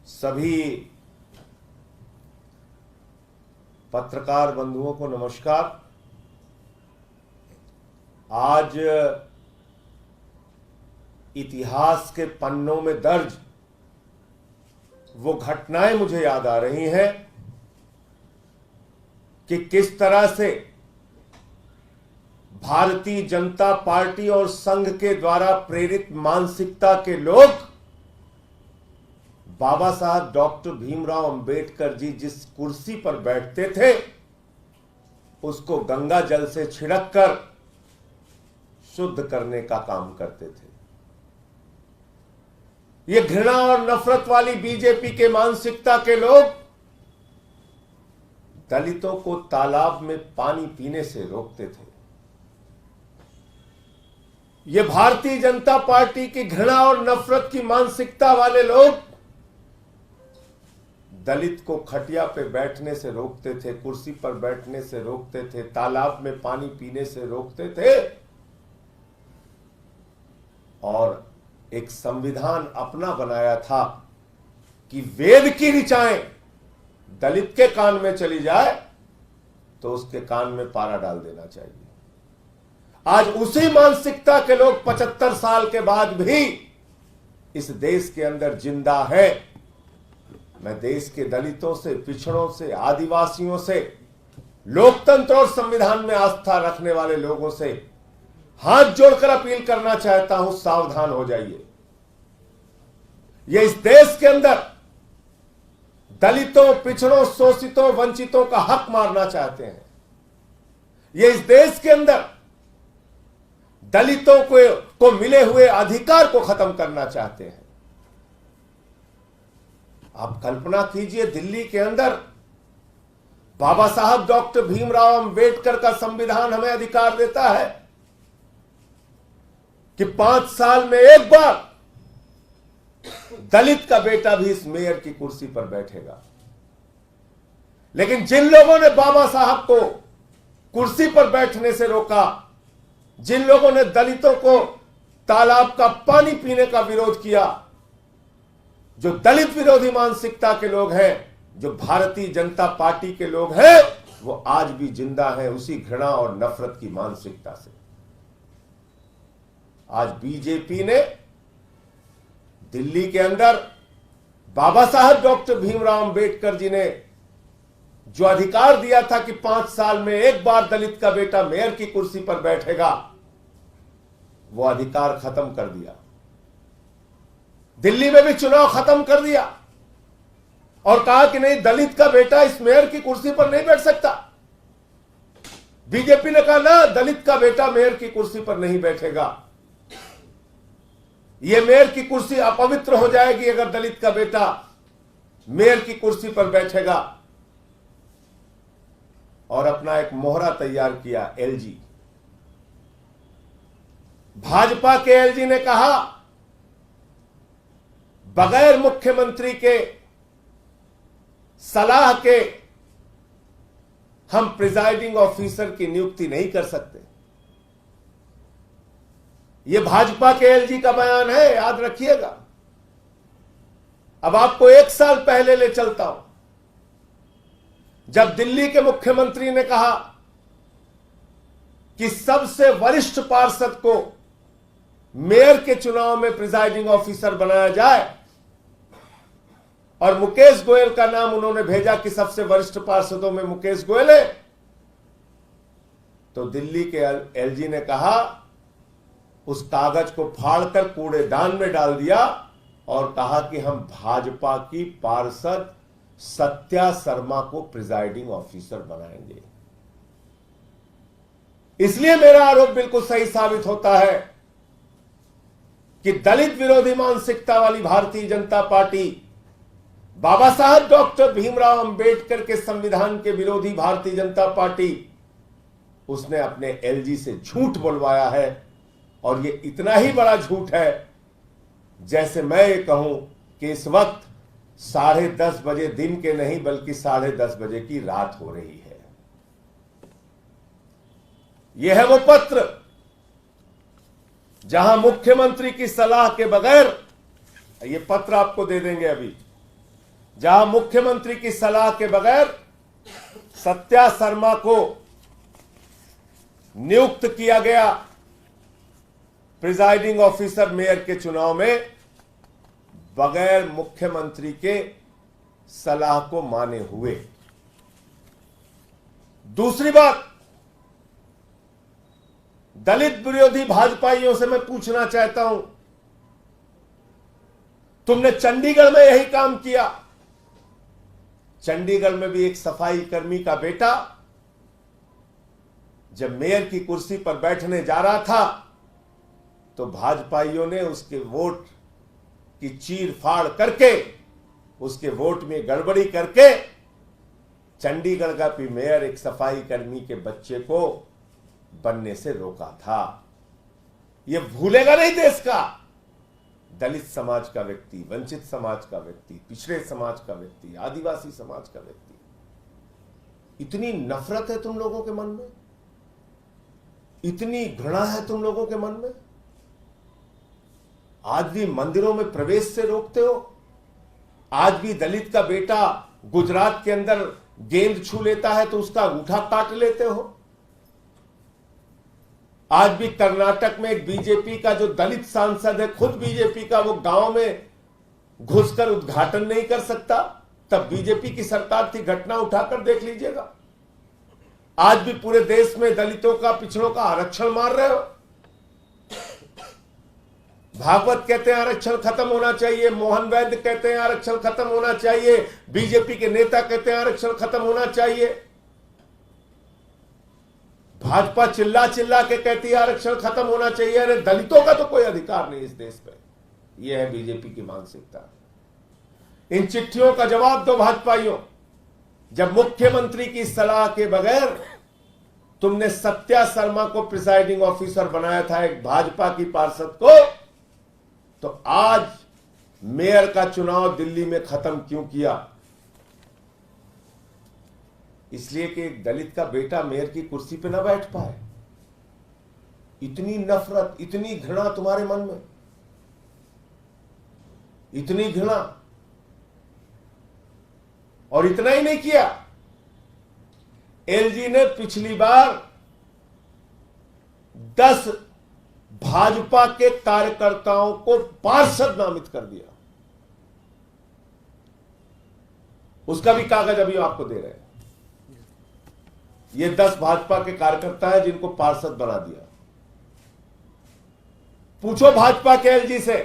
सभी पत्रकार बंधुओं को नमस्कार। आज इतिहास के पन्नों में दर्ज वो घटनाएं मुझे याद आ रही हैं कि किस तरह से भारतीय जनता पार्टी और संघ के द्वारा प्रेरित मानसिकता के लोग बाबा साहब डॉक्टर भीमराव अंबेडकर जी जिस कुर्सी पर बैठते थे उसको गंगा जल से छिड़क कर शुद्ध करने का काम करते थे। ये घृणा और नफरत वाली बीजेपी के मानसिकता के लोग दलितों को तालाब में पानी पीने से रोकते थे। ये भारतीय जनता पार्टी की घृणा और नफरत की मानसिकता वाले लोग दलित को खटिया पे बैठने से रोकते थे, कुर्सी पर बैठने से रोकते थे, तालाब में पानी पीने से रोकते थे और एक संविधान अपना बनाया था कि वेद की ऋचाएं दलित के कान में चली जाए तो उसके कान में पारा डाल देना चाहिए। आज उसी मानसिकता के लोग 75 साल के बाद भी इस देश के अंदर जिंदा है। मैं देश के दलितों से, पिछड़ों से, आदिवासियों से, लोकतंत्र और संविधान में आस्था रखने वाले लोगों से हाथ जोड़कर अपील करना चाहता हूं, सावधान हो जाइए। ये इस देश के अंदर दलितों, पिछड़ों, शोषितों, वंचितों का हक मारना चाहते हैं। ये इस देश के अंदर दलितों को मिले हुए अधिकार को खत्म करना चाहते हैं। आप कल्पना कीजिए, दिल्ली के अंदर बाबा साहब डॉक्टर भीमराव अंबेडकर का संविधान हमें अधिकार देता है कि 5 साल में एक बार दलित का बेटा भी इस मेयर की कुर्सी पर बैठेगा। लेकिन जिन लोगों ने बाबा साहब को कुर्सी पर बैठने से रोका, जिन लोगों ने दलितों को तालाब का पानी पीने का विरोध किया, जो दलित विरोधी मानसिकता के लोग हैं, जो भारतीय जनता पार्टी के लोग हैं, वो आज भी जिंदा हैं उसी घृणा और नफरत की मानसिकता से। आज बीजेपी ने दिल्ली के अंदर बाबा साहब डॉक्टर भीमराव अंबेडकर जी ने जो अधिकार दिया था कि 5 साल में एक बार दलित का बेटा मेयर की कुर्सी पर बैठेगा, वो अधिकार खत्म कर दिया। दिल्ली में भी चुनाव खत्म कर दिया और कहा कि नहीं, दलित का बेटा इस मेयर की कुर्सी पर नहीं बैठ सकता। बीजेपी ने कहा ना, दलित का बेटा मेयर की कुर्सी पर नहीं बैठेगा। यह मेयर की कुर्सी अपवित्र हो जाएगी अगर दलित का बेटा मेयर की कुर्सी पर बैठेगा। और अपना एक मोहरा तैयार किया एलजी। भाजपा के एलजी ने कहा बगैर मुख्यमंत्री के सलाह के हम प्रिजाइडिंग ऑफिसर की नियुक्ति नहीं कर सकते। यह भाजपा के एलजी का बयान है, याद रखिएगा। अब आपको 1 साल पहले ले चलता हूं, जब दिल्ली के मुख्यमंत्री ने कहा कि सबसे वरिष्ठ पार्षद को मेयर के चुनाव में प्रिजाइडिंग ऑफिसर बनाया जाए और मुकेश गोयल का नाम उन्होंने भेजा कि सबसे वरिष्ठ पार्षदों में मुकेश गोयल है, तो दिल्ली के एलजी ने कहा, उस कागज को फाड़कर कूड़ेदान में डाल दिया और कहा कि हम भाजपा की पार्षद सत्या शर्मा को प्रिजाइडिंग ऑफिसर बनाएंगे। इसलिए मेरा आरोप बिल्कुल सही साबित होता है कि दलित विरोधी मानसिकता वाली भारतीय जनता पार्टी, बाबा साहब डॉक्टर भीमराव अंबेडकर के संविधान के विरोधी भारतीय जनता पार्टी, उसने अपने एलजी से झूठ बोलवाया है। और ये इतना ही बड़ा झूठ है जैसे मैं ये कहूं कि इस वक्त 10:30 बजे दिन के नहीं बल्कि 10:30 बजे की रात हो रही है। यह है वो पत्र जहां मुख्यमंत्री की सलाह के बगैर, ये पत्र आपको दे देंगे अभी, जहां मुख्यमंत्री की सलाह के बगैर सत्या शर्मा को नियुक्त किया गया प्रिजाइडिंग ऑफिसर मेयर के चुनाव में, बगैर मुख्यमंत्री के सलाह को माने हुए। दूसरी बात, दलित विरोधी भाजपाइयों से मैं पूछना चाहता हूं, तुमने चंडीगढ़ में यही काम किया। चंडीगढ़ में भी एक सफाई कर्मी का बेटा जब मेयर की कुर्सी पर बैठने जा रहा था तो भाजपाइयों ने उसके वोट की चीर फाड़ करके, उसके वोट में गड़बड़ी करके चंडीगढ़ का भी मेयर एक सफाई कर्मी के बच्चे को बनने से रोका था। यह भूलेगा नहीं देश का दलित समाज का व्यक्ति, वंचित समाज का व्यक्ति, पिछड़े समाज का व्यक्ति, आदिवासी समाज का व्यक्ति। इतनी नफरत है तुम लोगों के मन में, इतनी घृणा है तुम लोगों के मन में। आज भी मंदिरों में प्रवेश से रोकते हो। आज भी दलित का बेटा गुजरात के अंदर गेंद छू लेता है तो उसका अंगूठा काट लेते हो। आज भी कर्नाटक में एक बीजेपी का जो दलित सांसद है, खुद बीजेपी का, वो गांव में घुसकर उद्घाटन नहीं कर सकता। तब बीजेपी की सरकार थी, घटना उठाकर देख लीजिएगा। आज भी पूरे देश में दलितों का, पिछड़ों का आरक्षण मार रहे हो। भागवत कहते हैं आरक्षण खत्म होना चाहिए, मोहन वैद्य कहते हैं आरक्षण खत्म होना चाहिए, बीजेपी के नेता कहते हैं आरक्षण खत्म होना चाहिए। भाजपा चिल्ला चिल्ला के कहती है आरक्षण खत्म होना चाहिए। अरे दलितों का तो कोई अधिकार नहीं इस देश पे। यह है बीजेपी की मानसिकता। इन चिट्ठियों का जवाब दो भाजपाइयों। जब मुख्यमंत्री की सलाह के बगैर तुमने सत्या शर्मा को प्रिसाइडिंग ऑफिसर बनाया था, एक भाजपा की पार्षद को, तो आज मेयर का चुनाव दिल्ली में खत्म क्यों किया? इसलिए कि एक दलित का बेटा मेयर की कुर्सी पे ना बैठ पाए। इतनी नफरत, इतनी घृणा तुम्हारे मन में, इतनी घृणा। और इतना ही नहीं किया, एलजी ने पिछली बार 10 भाजपा के कार्यकर्ताओं को पार्षद नामित कर दिया। उसका भी कागज अभी आपको दे रहे हैं। ये 10 भाजपा के कार्यकर्ता हैं जिनको पार्षद बना दिया। पूछो भाजपा के एलजी से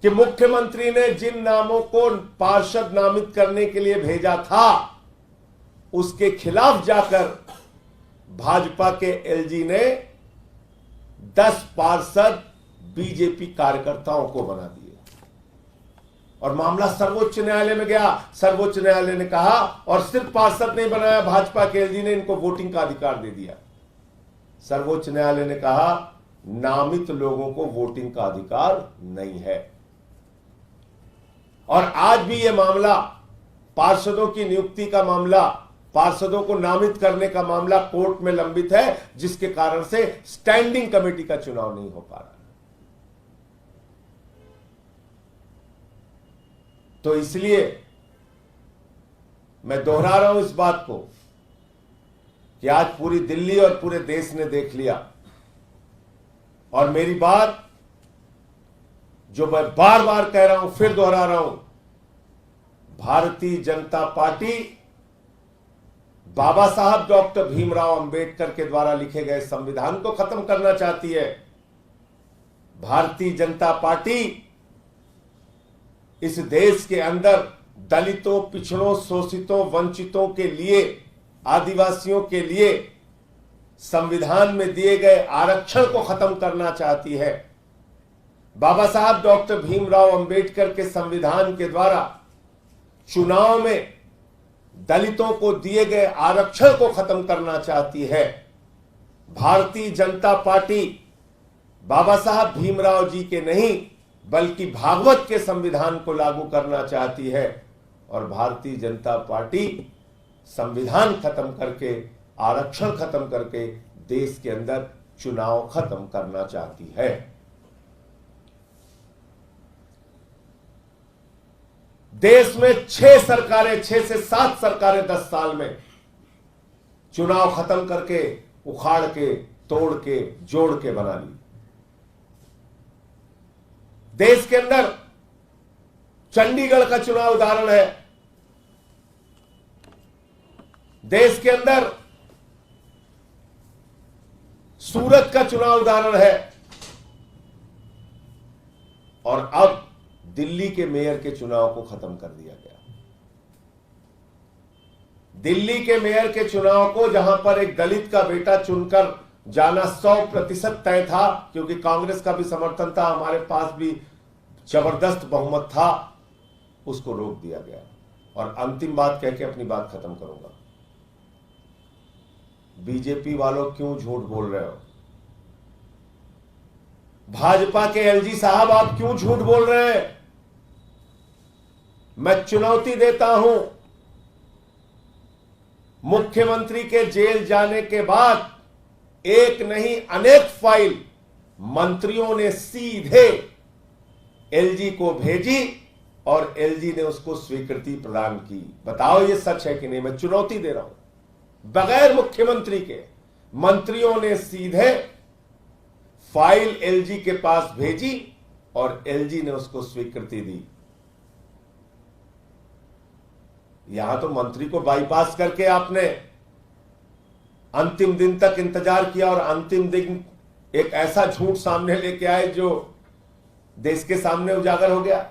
कि मुख्यमंत्री ने जिन नामों को पार्षद नामित करने के लिए भेजा था, उसके खिलाफ जाकर भाजपा के एलजी ने 10 पार्षद बीजेपी कार्यकर्ताओं को बना दिए। और मामला सर्वोच्च न्यायालय में गया। सर्वोच्च न्यायालय ने कहा, और सिर्फ पार्षद नहीं बनाया भाजपा के एलजी ने, इनको वोटिंग का अधिकार दे दिया। सर्वोच्च न्यायालय ने कहा नामित लोगों को वोटिंग का अधिकार नहीं है। और आज भी यह मामला, पार्षदों की नियुक्ति का मामला, पार्षदों को नामित करने का मामला कोर्ट में लंबित है, जिसके कारण से स्टैंडिंग कमेटी का चुनाव नहीं हो पा रहा। तो इसलिए मैं दोहरा रहा हूं इस बात को कि आज पूरी दिल्ली और पूरे देश ने देख लिया। और मेरी बात जो मैं बार बार कह रहा हूं, फिर दोहरा रहा हूं, भारतीय जनता पार्टी बाबा साहब डॉक्टर भीमराव अंबेडकर के द्वारा लिखे गए संविधान को खत्म करना चाहती है। भारतीय जनता पार्टी इस देश के अंदर दलितों, पिछड़ों, शोषितों, वंचितों के लिए, आदिवासियों के लिए संविधान में दिए गए आरक्षण को खत्म करना चाहती है। बाबा साहब डॉक्टर भीमराव अंबेडकर के संविधान के द्वारा चुनाव में दलितों को दिए गए आरक्षण को खत्म करना चाहती है। भारतीय जनता पार्टी बाबा साहब भीमराव जी के नहीं बल्कि भागवत के संविधान को लागू करना चाहती है। और भारतीय जनता पार्टी संविधान खत्म करके, आरक्षण खत्म करके देश के अंदर चुनाव खत्म करना चाहती है। देश में 6 से 7 सरकारें 10 साल में चुनाव खत्म करके, उखाड़ के, तोड़ के, जोड़ के बना ली। देश के अंदर चंडीगढ़ का चुनाव उदाहरण है, देश के अंदर सूरत का चुनाव उदाहरण है, और अब दिल्ली के मेयर के चुनाव को खत्म कर दिया गया। दिल्ली के मेयर के चुनाव को, जहां पर एक दलित का बेटा चुनकर जाना 100% तय था, क्योंकि कांग्रेस का भी समर्थन था, हमारे पास भी जबरदस्त बहुमत था, उसको रोक दिया गया। और अंतिम बात कह के अपनी बात खत्म करूंगा। बीजेपी वालों क्यों झूठ बोल रहे हो? भाजपा के एलजी साहब आप क्यों झूठ बोल रहे हैं? मैं चुनौती देता हूं, मुख्यमंत्री के जेल जाने के बाद एक नहीं अनेक फाइल मंत्रियों ने सीधे एलजी को भेजी और एलजी ने उसको स्वीकृति प्रदान की। बताओ ये सच है कि नहीं? मैं चुनौती दे रहा हूं। बगैर मुख्यमंत्री के मंत्रियों ने सीधे फाइल एलजी के पास भेजी और एलजी ने उसको स्वीकृति दी। यहां तो मंत्री को बाईपास करके आपने अंतिम दिन तक इंतजार किया और अंतिम दिन एक ऐसा झूठ सामने लेके आए जो देश के सामने उजागर हो गया।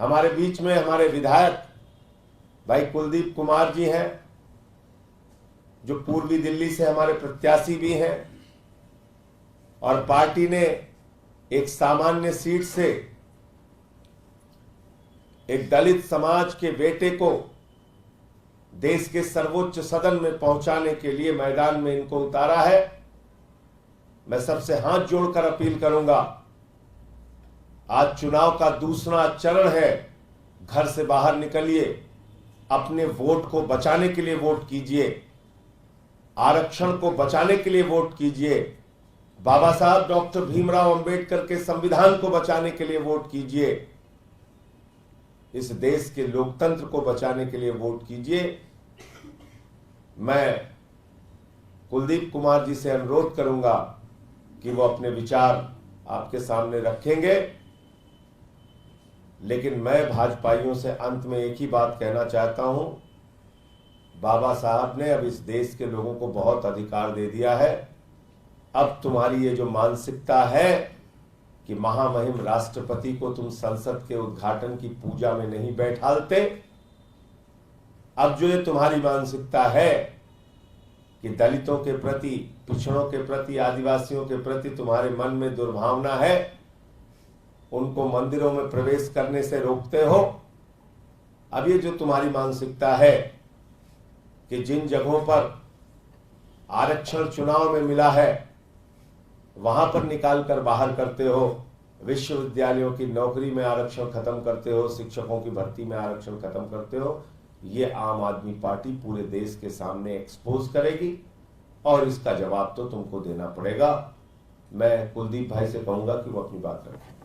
हमारे बीच में हमारे विधायक भाई कुलदीप कुमार जी हैं, जो पूर्वी दिल्ली से हमारे प्रत्याशी भी हैं, और पार्टी ने एक सामान्य सीट से एक दलित समाज के बेटे को देश के सर्वोच्च सदन में पहुंचाने के लिए मैदान में इनको उतारा है। मैं सबसे हाथ जोड़कर अपील करूंगा, आज चुनाव का दूसरा चरण है, घर से बाहर निकलिए, अपने वोट को बचाने के लिए वोट कीजिए, आरक्षण को बचाने के लिए वोट कीजिए, बाबा साहब डॉक्टर भीमराव अंबेडकर के संविधान को बचाने के लिए वोट कीजिए, इस देश के लोकतंत्र को बचाने के लिए वोट कीजिए। मैं कुलदीप कुमार जी से अनुरोध करूंगा कि वो अपने विचार आपके सामने रखेंगे, लेकिन मैं भाजपाइयों से अंत में एक ही बात कहना चाहता हूं, बाबा साहब ने अब इस देश के लोगों को बहुत अधिकार दे दिया है। अब तुम्हारी ये जो मानसिकता है कि महामहिम राष्ट्रपति को तुम संसद के उद्घाटन की पूजा में नहीं बैठालते, अब जो ये तुम्हारी मानसिकता है कि दलितों के प्रति, पिछड़ों के प्रति, आदिवासियों के प्रति तुम्हारे मन में दुर्भावना है, उनको मंदिरों में प्रवेश करने से रोकते हो, अब ये जो तुम्हारी मानसिकता है कि जिन जगहों पर आरक्षण चुनाव में मिला है वहां पर निकाल कर बाहर करते हो, विश्वविद्यालयों की नौकरी में आरक्षण खत्म करते हो, शिक्षकों की भर्ती में आरक्षण खत्म करते हो, ये आम आदमी पार्टी पूरे देश के सामने एक्सपोज करेगी और इसका जवाब तो तुमको देना पड़ेगा। मैं कुलदीप भाई से कहूंगा कि वो अपनी बात रखें।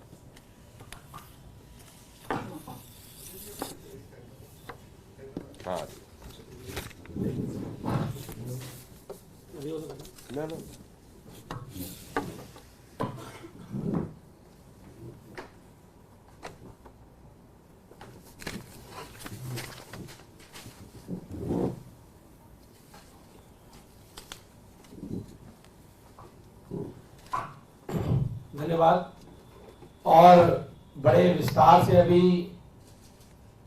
धन्यवाद। और बड़े विस्तार से अभी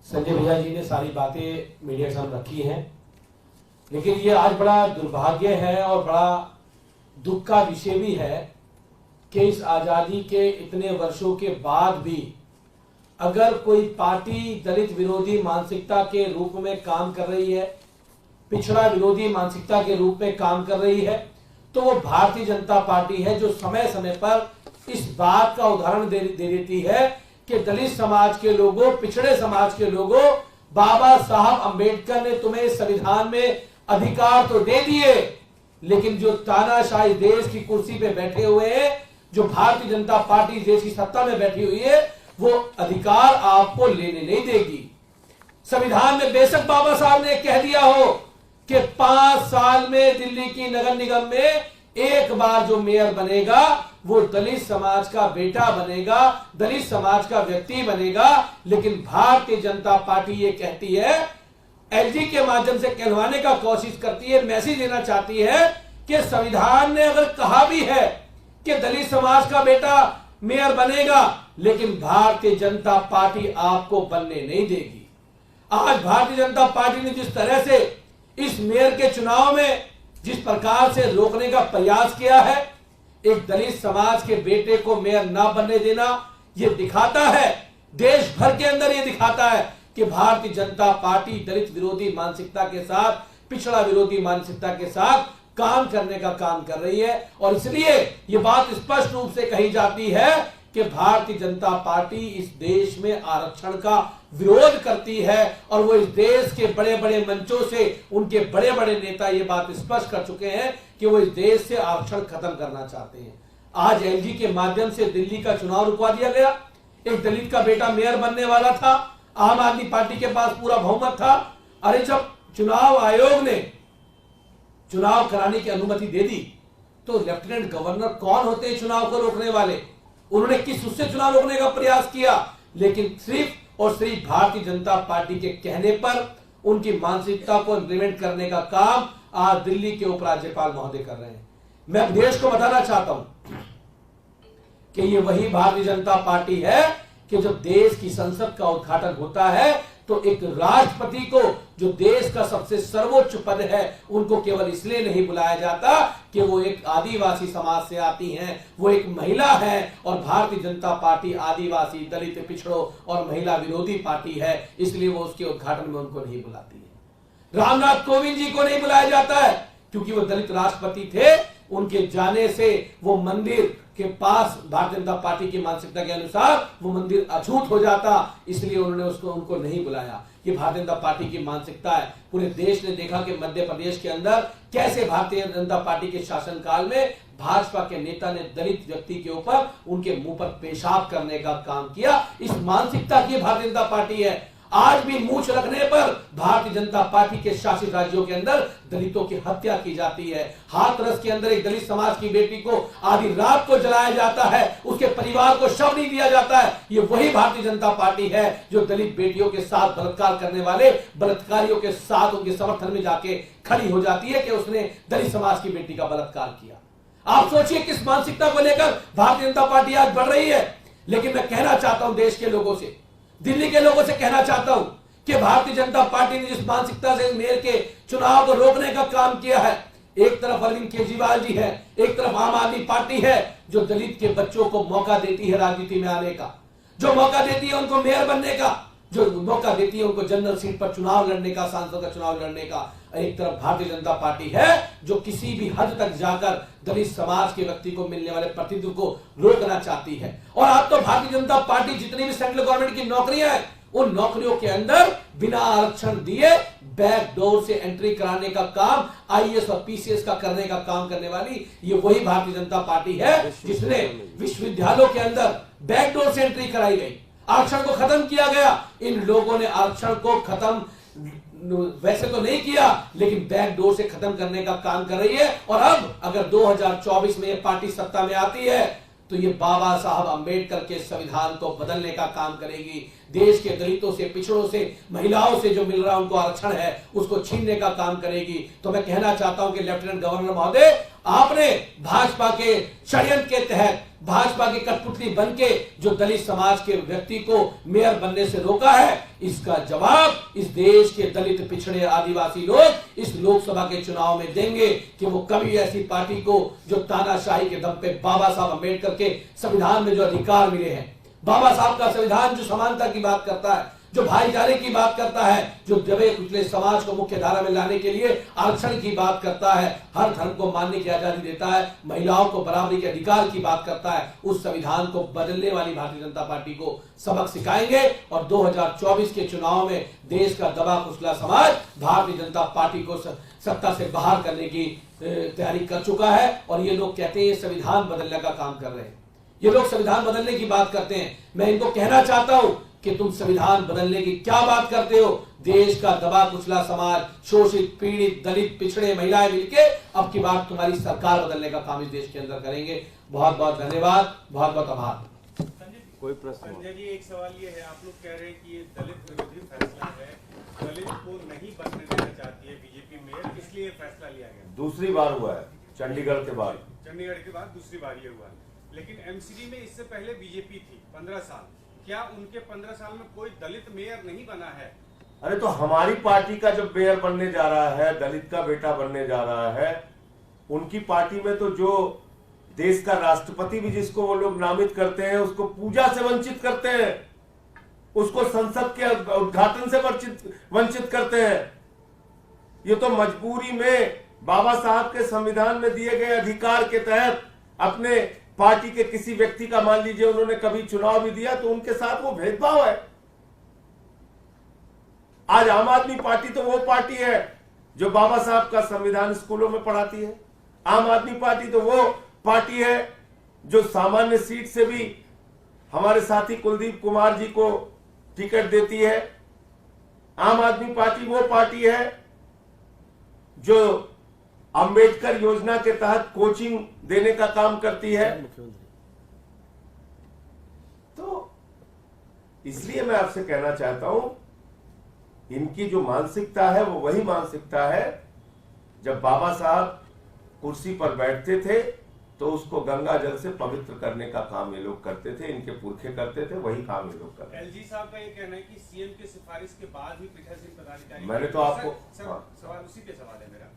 संजय भैया जी ने सारी बातें मीडिया के सामने रखी हैं, लेकिन ये आज बड़ा दुर्भाग्य है और बड़ा दुख का विषय भी है कि इस आजादी के इतने वर्षों के बाद भी अगर कोई पार्टी दलित विरोधी मानसिकता के रूप में काम कर रही है, पिछड़ा विरोधी मानसिकता के रूप में काम कर रही है, तो वो भारतीय जनता पार्टी है, जो समय समय पर इस बात का उदाहरण दे देती है कि दलित समाज के लोगों, पिछड़े समाज के लोगों, बाबा साहब अंबेडकर ने तुम्हें संविधान में अधिकार तो दे दिए, लेकिन जो तानाशाही देश की कुर्सी पे बैठे हुए हैं, जो भारतीय जनता पार्टी देश की सत्ता में बैठी हुई है, वो अधिकार आपको लेने नहीं देगी। संविधान में बेशक बाबा साहब ने कह दिया हो कि 5 साल में दिल्ली की नगर निगम में एक बार जो मेयर बनेगा वो दलित समाज का बेटा बनेगा, दलित समाज का व्यक्ति बनेगा। लेकिन भारतीय जनता पार्टी ये कहती है, एलजी के माध्यम से कहलवाने का कोशिश करती है, मैसेज देना चाहती है कि संविधान ने अगर कहा भी है कि दलित समाज का बेटा मेयर बनेगा, लेकिन भारतीय जनता पार्टी आपको बनने नहीं देगी। आज भारतीय जनता पार्टी ने जिस तरह से इस मेयर के चुनाव में जिस प्रकार से रोकने का प्रयास किया है, एक दलित समाज के बेटे को मेयर ना बनने देना, यह दिखाता है, देश भर के अंदर यह दिखाता है कि भारतीय जनता पार्टी दलित विरोधी मानसिकता के साथ, पिछड़ा विरोधी मानसिकता के साथ काम करने का काम कर रही है। और इसलिए यह बात स्पष्ट रूप से कही जाती है कि भारतीय जनता पार्टी इस देश में आरक्षण का विरोध करती है। और वो इस देश के बड़े बड़े मंचों से उनके बड़े बड़े नेता ये बात स्पष्ट कर चुके हैं कि वो इस देश से आरक्षण खत्म करना चाहते हैं। आज एलजी के माध्यम से दिल्ली का चुनाव रुकवा दिया गया। एक दलित का बेटा मेयर बनने वाला था, आम आदमी पार्टी के पास पूरा बहुमत था। अरे जब चुनाव आयोग ने चुनाव कराने की अनुमति दे दी तो लेफ्टिनेंट गवर्नर कौन होते हैं चुनाव को रोकने वाले? उन्होंने किस उससे चुनाव रोकने का प्रयास किया? लेकिन सिर्फ और सिर्फ भारतीय जनता पार्टी के कहने पर उनकी मानसिकता को इंप्लीमेंट करने का काम आज दिल्ली के उपराज्यपाल महोदय कर रहे हैं। मैं देश को बताना चाहता हूं कि ये वही भारतीय जनता पार्टी है कि जब देश की संसद का उद्घाटन होता है तो एक राष्ट्रपति को, जो देश का सबसे सर्वोच्च पद है, उनको केवल इसलिए नहीं बुलाया जाता कि वो एक आदिवासी समाज से आती हैं, वो एक महिला है। और भारतीय जनता पार्टी आदिवासी, दलित, पिछड़ों और महिला विरोधी पार्टी है, इसलिए वो उसके उद्घाटन में उनको नहीं बुलाती है। रामनाथ कोविंद जी को नहीं बुलाया जाता है क्योंकि वो दलित राष्ट्रपति थे। उनके जाने से वो मंदिर के पास भारतीय जनता पार्टी की मानसिकता के अनुसार वो मंदिर अछूत हो जाता, इसलिए उन्होंने उनको नहीं बुलाया। ये भारतीय जनता पार्टी की मानसिकता है। पूरे देश ने देखा कि मध्य प्रदेश के अंदर कैसे भारतीय जनता पार्टी के शासनकाल में भाजपा के नेता ने दलित व्यक्ति के ऊपर उनके मुंह पर पेशाब करने का काम किया। इस मानसिकता की भारतीय जनता पार्टी है। आज भी मूंछ रखने पर भारतीय जनता पार्टी के शासित राज्यों के अंदर दलितों की हत्या की जाती है। हाथरस के अंदर एक दलित समाज की बेटी को आधी रात को जलाया जाता है, उसके परिवार को शव नहीं दिया जाता है। ये वही भारतीय जनता पार्टी है जो दलित बेटियों के साथ बलात्कार करने वाले बलात्कारियों के साथ उनके समर्थन में जाके खड़ी हो जाती है कि उसने दलित समाज की बेटी का बलात्कार किया। आप सोचिए किस मानसिकता को लेकर भारतीय जनता पार्टी आज बढ़ रही है। लेकिन मैं कहना चाहता हूं देश के लोगों से, दिल्ली के लोगों से कहना चाहता हूं कि भारतीय जनता पार्टी ने जिस मानसिकता से मेयर के चुनाव को रोकने का काम किया है, एक तरफ अरविंद केजरीवाल जी है, एक तरफ आम आदमी पार्टी है जो दलित के बच्चों को मौका देती है राजनीति में आने का, जो मौका देती है उनको मेयर बनने का, जो मौका देती है उनको जनरल सीट पर चुनाव लड़ने का, सांसद का चुनाव लड़ने का। एक तरफ भारतीय जनता पार्टी है जो किसी भी हद तक जाकर दलित समाज के व्यक्ति को मिलने वाले प्रतिनिधित्व को रोकना चाहती है। और आज तो भारतीय जनता पार्टी जितनी भी सेंट्रल गवर्नमेंट की नौकरियां हैं, उन नौकरियों के अंदर बिना आरक्षण दिए बैक डोर से एंट्री कराने का काम आईएएस और पीसीएस का करने का काम करने वाली ये वही भारतीय जनता पार्टी है जिसने विश्वविद्यालयों के अंदर बैक डोर से एंट्री कराई गई, आरक्षण को खत्म किया गया। इन लोगों ने आरक्षण को खत्म वैसे तो नहीं किया, लेकिन बैक डोर से खत्म करने का काम कर रही है। और अब अगर 2024 में ये पार्टी सत्ता में आती है तो ये बाबा साहब अंबेडकर के संविधान को बदलने का काम करेगी। देश के दलितों से, पिछड़ों से, महिलाओं से जो मिल रहा उनको आरक्षण है उसको छीनने का काम करेगी। तो मैं कहना चाहता हूं कि लेफ्टिनेंट गवर्नर महोदय, आपने भाजपा के षड्यंत्र के तहत, भाजपा की कठपुतली बनके जो दलित समाज के व्यक्ति को मेयर बनने से रोका है, इसका जवाब इस देश के दलित, पिछड़े, आदिवासी लोग इस लोकसभा के चुनाव में देंगे कि वो कभी ऐसी पार्टी को जो तानाशाही के दम पे बाबा साहब अंबेडकर के संविधान में जो अधिकार मिले हैं, बाबा साहब का संविधान जो समानता की बात करता है, जो भाईचारे की बात करता है, जो दबे कुचले समाज को मुख्य धारा में लाने के लिए आरक्षण की बात करता है, हर धर्म को मानने की आजादी देता है, महिलाओं को बराबरी के अधिकार की बात करता है, उस संविधान को बदलने वाली भारतीय जनता पार्टी को सबक सिखाएंगे। और 2024 के चुनाव में देश का दबा कुचला समाज भारतीय जनता पार्टी को सत्ता से बाहर करने की तैयारी कर चुका है। और ये लोग कहते हैं संविधान बदलने का काम कर रहे हैं। ये लोग संविधान बदलने की बात करते हैं। मैं इनको कहना चाहता हूं कि तुम संविधान बदलने की क्या बात करते हो? देश का दबा कुचला समाज, शोषित, पीड़ित, दलित, पिछड़े, महिलाएं मिलके अब की बात तुम्हारी सरकार बदलने का काम इस देश के अंदर करेंगे। बहुत बहुत धन्यवाद, बहुत बहुत आभार। कोई प्रश्न? संजय जी, एक सवाल ये है, आप लोग कह रहे हैं कि ये दलित विरोधी फैसला है, दलित को नहीं बनने देना चाहती है बीजेपी मेयर, इसलिए ये फैसला लिया गया। दूसरी बार हुआ है चंडीगढ़ के बाद। चंडीगढ़ के बाद दूसरी बार ये हुआ। लेकिन एमसीडी में इससे पहले बीजेपी थी 15 साल। क्या उनके 15 साल में कोई दलित मेयर नहीं बना है? अरे तो हमारी पार्टी का जब मेयर बनने जा रहा है, दलित का बेटा बनने जा रहा है, उनकी पार्टी में तो जो देश का राष्ट्रपति भी जिसको वो लोग नामित करते हैं उसको पूजा से वंचित करते हैं, उसको संसद के उद्घाटन से वंचित करते हैं। ये तो मजबूरी में बाबा साहब के संविधान में दिए गए अधिकार के तहत अपने पार्टी के किसी व्यक्ति का, मान लीजिए उन्होंने कभी चुनाव भी दिया, तो उनके साथ वो भेदभाव है। आज आम आदमी पार्टी तो वो पार्टी है जो बाबा साहब का संविधान स्कूलों में पढ़ाती है। आम आदमी पार्टी तो वो पार्टी है जो सामान्य सीट से भी हमारे साथी कुलदीप कुमार जी को टिकट देती है। आम आदमी पार्टी वो पार्टी है जो अंबेडकर योजना के तहत कोचिंग देने का काम करती है। तो इसलिए मैं आपसे कहना चाहता हूं, इनकी जो मानसिकता है वो वही मानसिकता है जब बाबा साहब कुर्सी पर बैठते थे तो उसको गंगा जल से पवित्र करने का काम ये लोग करते थे, इनके पुरखे करते थे, वही काम ये लोग करते थे। एलजी साहब का ये कहना है कि सीएम की सिफारिश के बाद ही पीठासीन पदाधिकारी, मैंने तो आपको सवाल उसी पे सवाल है मेरा,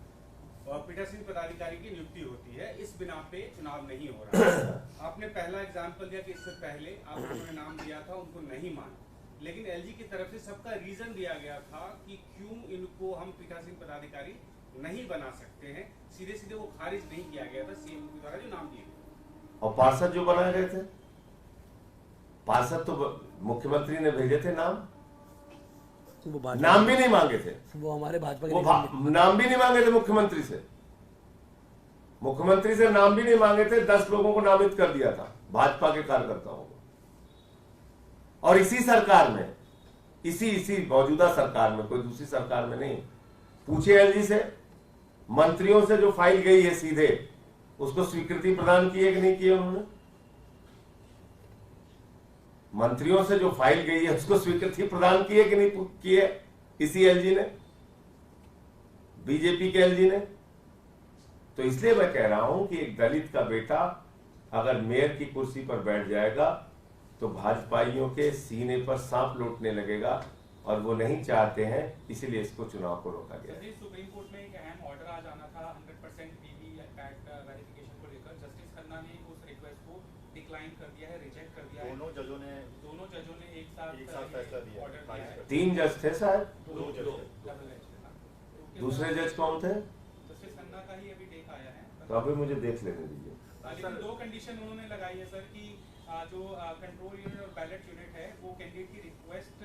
और पीठासीन पदाधिकारी की नियुक्ति होती है, इस बिना पे चुनाव नहीं हो रहा है। आपने पहला एग्जाम्पल दिया कि इससे पहले आप लोगों ने नाम दिया था, उनको नहीं माना, लेकिन एलजी की तरफ से सबका रीजन दिया गया था कि क्यों इनको हम पीठासीन पदाधिकारी नहीं बना सकते हैं। सीधे सीधे वो खारिज नहीं किया गया था सीएम के द्वारा जो नाम दिए गए। और पार्षद जो बनाए गए थे, पार्षद तो मुख्यमंत्री ने भेजे थे नाम, वो नाम भी नहीं मांगे थे, वो हमारे भाजपा के वो नाम भी नहीं मांगे थे मुख्यमंत्री से। मुख्यमंत्री से नाम भी नहीं मांगे थे, 10 लोगों को नामित कर दिया था, भाजपा के कार्यकर्ताओं को। और इसी सरकार में, इसी मौजूदा सरकार में, कोई दूसरी सरकार में नहीं। पूछे एलजी से, मंत्रियों से जो फाइल गई है सीधे, उसको स्वीकृति प्रदान की है कि नहीं की है उन्होंने? मंत्रियों से जो फाइल गई है उसको स्वीकृति प्रदान की है कि नहीं की है इसी एलजी ने, बीजेपी के एलजी ने? तो इसलिए मैं कह रहा हूं कि एक दलित का बेटा अगर मेयर की कुर्सी पर बैठ जाएगा तो भाजपाइयों के सीने पर सांप लौटने लगेगा, और वो नहीं चाहते हैं, इसीलिए इसको चुनाव को रोका गया। सुप्रीम कोर्ट में एक अहम ऑर्डर आ जाना था 100% वीवीपैट वेरिफिकेशन को लेकर। जस्टिस खन्ना ने उस रिक्वेस्ट को डिक्लाइन कर दिया है, रिजेक्ट कर दिया है। दोनों जजों ने एक साथ फैसला दिया, ऑर्डर दिया है। 3 जज थे शायद, दो जज। दूसरे जज कौन थे? जस्टिस खन्ना का ही अभी डेट आया है। तो अभी मुझे देख लेने दीजिए। लेकिन 2 कंडीशन उन्होंने लगाई है सर कि जो कंट्रोल यूनिट और बैलेट यूनिट है वो कैंडिडेट की रिक्वेस्ट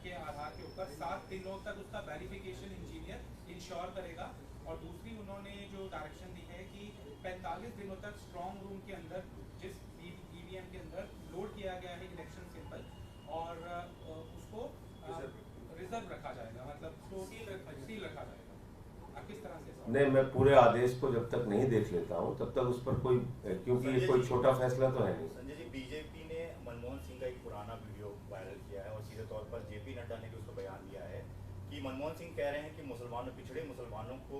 के आधार के ऊपर 7 दिनों तक उसका वेरिफिकेशन इंजीनियर इंश्योर करेगा। और दूसरी उन्होंने जो डायरेक्शन दी है कि 45 दिनों तक स्ट्रॉन्ग रूम के अंदर जिस ईवीएम के अंदर लोड किया गया है इलेक्शन सिंबल, और उसको रिजर्व रखा जाएगा, मतलब सील रखा जाएगा। आप किस तरह से? नहीं, मैं पूरे आदेश को जब तक नहीं देख लेता हूं तब तक उस पर कोई, क्योंकि ये कोई छोटा फैसला तो है नहीं। संजय जी, बीजेपी ने मनमोहन सिंह का एक पुराना वीडियो वायरल किया है और सीधे तौर पर जेपी नड्डा ने भी उसको बयान दिया है कि मनमोहन सिंह कह रहे हैं कि मुसलमानों, पिछड़े मुसलमानों को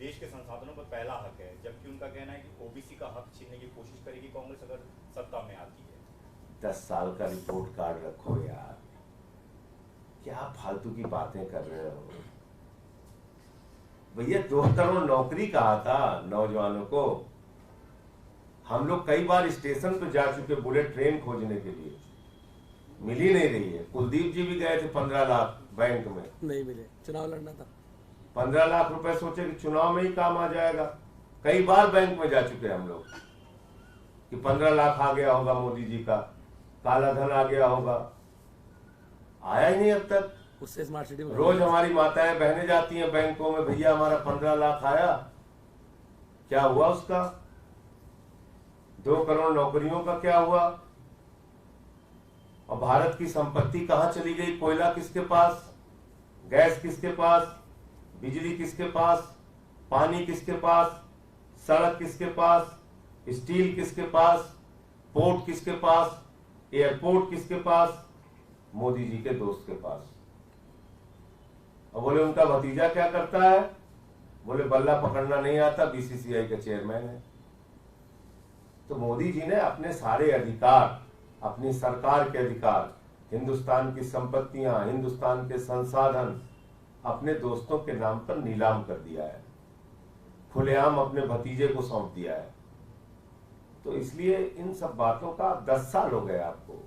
देश के संसाधनों पर पहला हक है, जबकि उनका कहना है कि ओबीसी का हक छीनने की कोशिश करेगी कांग्रेस अगर सत्ता में आती है। 10 साल का रिपोर्ट कार्ड रखो यार, क्या फालतू की बातें कर रहे हो भैया। 2 करोड़ नौकरी कहा था नौजवानों को। हम लोग कई बार स्टेशन पे जा चुके बुलेट ट्रेन खोजने के लिए, मिल ही नहीं रही है। कुलदीप जी भी गए थे 15 लाख बैंक में, नहीं मिले, चुनाव लड़ना था। 15 लाख रुपए सोचे कि चुनाव में ही काम आ जाएगा। कई बार बैंक में जा चुके हम लोग कि 15 लाख आ गया होगा मोदी जी का, काला धन आ गया होगा, आया ही नहीं अब तक। उससे स्मार्ट सिटी में रोज हमारी माताएं बहनें जाती हैं बैंकों में, भैया हमारा 15 लाख आया, क्या हुआ उसका? 2 करोड़ नौकरियों का क्या हुआ? और भारत की संपत्ति कहां चली गई? कोयला किसके पास, गैस किसके पास, बिजली किसके पास, पानी किसके पास, सड़क किसके पास, स्टील किसके पास, पोर्ट किसके पास, एयरपोर्ट किसके पास? मोदी जी के दोस्त के पास। और बोले उनका भतीजा क्या करता है? बोले बल्ला पकड़ना नहीं आता, बीसीसीआई का चेयरमैन है। तो मोदी जी ने अपने सारे अधिकार, अपनी सरकार के अधिकार, हिंदुस्तान की संपत्तियां, हिंदुस्तान के संसाधन अपने दोस्तों के नाम पर नीलाम कर दिया है, खुलेआम अपने भतीजे को सौंप दिया है। तो इसलिए इन सब बातों का 10 साल हो गए आपको,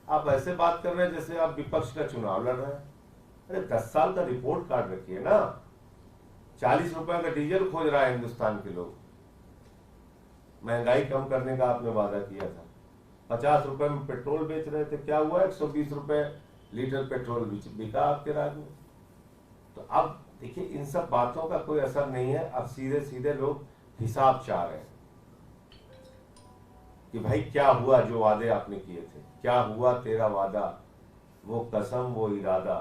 आप ऐसे बात कर रहे हैं जैसे आप विपक्ष का चुनाव लड़ रहे हैं। अरे 10 साल का रिपोर्ट कार्ड रखिए ना। 40 रुपए का डीजल खोज रहा है हिंदुस्तान के लोग, महंगाई कम करने का आपने वादा किया था। 50 रुपए में पेट्रोल बेच रहे थे, क्या हुआ? 120 रुपए लीटर पेट्रोल बिका आपके राज्य में। तो अब देखिए इन सब बातों का कोई असर नहीं है। अब सीधे सीधे लोग हिसाब चाह रहे हैं कि भाई क्या हुआ जो वादे आपने किए थे, क्या हुआ तेरा वादा, वो कसम, वो इरादा,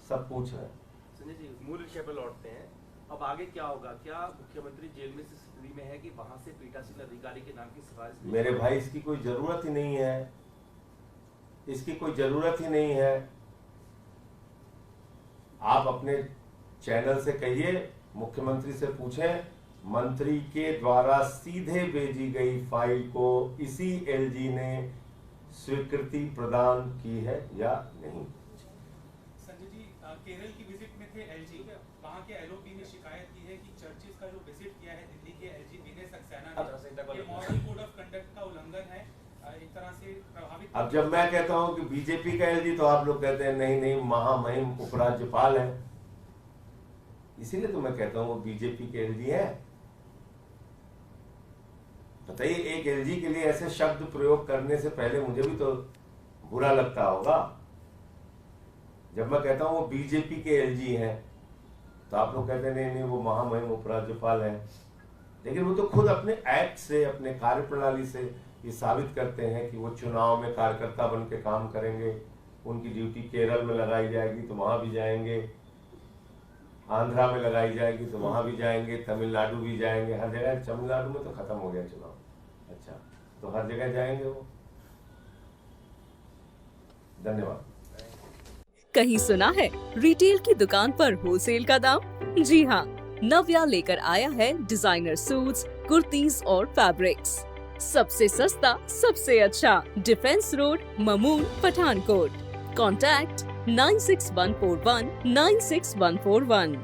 सब पूछ रहे हैं। संजय जी, मूल विषय पर लौटते हैं। अब आगे क्या होगा? क्या मुख्यमंत्री जेल में से स्थिति में है कि वहां से पीठासीन अधिकारी के नाम की सिफारिश? मेरे भाई इसकी कोई जरूरत ही नहीं है, इसकी कोई जरूरत ही नहीं है। आप अपने चैनल से कहिए, मुख्यमंत्री से पूछें, मंत्री के द्वारा सीधे भेजी गई फाइल को इसी एलजी ने स्वीकृति प्रदान की है या नहीं। संजय जी, केरल की विजिट में थे एलजी, वहां के एलओपी ने शिकायत की है कि चर्चिस का जो विजिट किया है दिल्ली के एलजी विनय सक्सेना ने, ये मॉडल कोड ऑफ कंडक्ट का उल्लंघन है, एक तरह से प्रभावित। अब जब मैं कहता हूं कि बीजेपी का एलजी, तो आप लोग कहते हैं नहीं नहीं महामहिम उपराज्यपाल है। इसीलिए तो मैं कहता हूं वो बीजेपी के एलजी है। बताइए, एक एलजी के लिए ऐसे शब्द प्रयोग करने से पहले मुझे भी तो बुरा लगता होगा। जब मैं कहता हूं वो बीजेपी के एलजी हैं, तो आप लोग कहते हैं नहीं नहीं वो महामहिम उपराज्यपाल है। लेकिन वो तो खुद अपने एक्ट से, अपने कार्यप्रणाली से ये साबित करते हैं कि वो चुनाव में कार्यकर्ता बन के काम करेंगे। उनकी ड्यूटी केरल में लगाई जाएगी तो वहां भी जाएंगे, आंध्रा में लगाई जाएगी तो वहां भी जाएंगे, तमिलनाडु भी जाएंगे, हर जगह। तमिलनाडु में तो खत्म हो गया चुनाव, अच्छा, तो हर जगह जाएंगे वो। धन्यवाद। कहीं सुना है रिटेल की दुकान पर होलसेल का दाम? जी हाँ, नव्या लेकर आया है डिजाइनर सूट्स, कुर्तीज और फैब्रिक्स। सबसे सस्ता, सबसे अच्छा, defence road, Mamun, Pathankot. Contact 96141 96141।